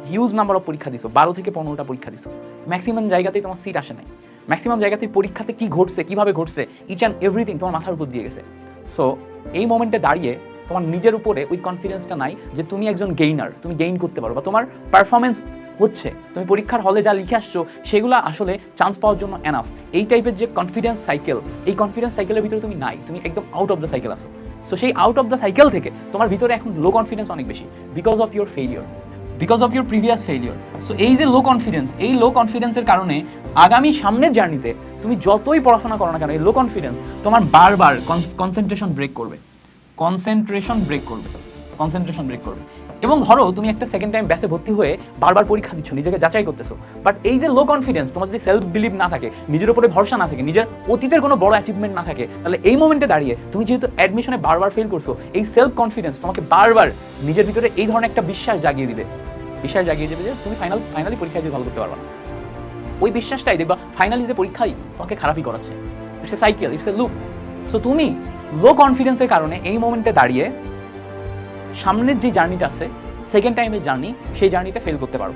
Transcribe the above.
Huge number of পরীক্ষা দিছো, 12 থেকে 15টা পরীক্ষা দিছো, ম্যাক্সিমাম জায়গাতেই তোমার সিট আসে নাই, ম্যাক্সিমাম জায়গাতেই পরীক্ষাতে কি ঘটছে, কিভাবে ঘটছে, ইচ অ্যান্ড এভরিথিং তোমার মাথার উপর দিয়ে গেছে। সো এই মোমেন্টে দাঁড়িয়ে তোমার নিজের উপরে ওই কনফিডেন্সটা নাই যে তুমি একজন গেইনার, তুমি গেইন করতে পারো, বা তোমার পারফরমেন্স হচ্ছে, তুমি পরীক্ষার হলে যা লিখে আসছো সেগুলো আসলে চান্স পাওয়ার জন্য এনাফ। এই টাইপের যে কনফিডেন্স সাইকেল, এই কনফিডেন্স সাইকেলের ভিতরে তুমি নাই, তুমি একদম আউট অফ দ্য সাইকেল আছো। সো সেই আউট অফ দ্য সাইকেল থেকে তোমার ভিতরে এখন লো কনফিডেন্স অনেক বেশি, because of your failure, because of your previous failure. So এই যে লো কনফিডেন্স, এই লো কনফিডেন্সের কারণে আগামী সামনের জার্নিতে তুমি যতই পড়াশোনা করো না কেন, এই লো কনফিডেন্স তোমার বারবার কনসেন্ট্রেশন ব্রেক করবে, কনসেন্ট্রেশন ব্রেক করবে, কনসেন্ট্রেশন ব্রেক করবে। এবং ধরো তুমি একটা সেকেন্ড টাইম ব্যাচে ভর্তি হয়ে বারবার পরীক্ষা দিচ্ছ, নিজেকে যাচাই করতেছো, বাট এই যে লো কনফিডেন্স, তোমার যদি সেলফ বিলিভ না থাকে, নিজের উপরে ভরসা না থাকে, নিজের অতীতের কোনো বড় অ্যাচিভমেন্ট না থাকে, তাহলে এই মোমেন্টে দাঁড়িয়ে তুমি যেহেতু অ্যাডমিশনে বারবার ফেল করছো, এই সেলফ কনফিডেন্স তোমাকে বারবার নিজের ভিতরে এই ধরনের একটা বিশ্বাস জাগিয়ে দিবে, বিশ্বাস জাগিয়ে দেবে যে তুমি ফাইনালি পরীক্ষায় দিয়ে ভালো করতে পারবা না। ওই বিশ্বাসটাই দেখবা ফাইনালি যে পরীক্ষাই তোমাকে খারাপই করাচ্ছে। It's a cycle, it's a loop. So তুমি লো কনফিডেন্সের কারণে এই মোমেন্টে দাঁড়িয়ে সামনের যে জার্নিটা আছে, সেকেন্ড টাইমের জার্নি, সেই জার্নিতে ফেল করতে পারো।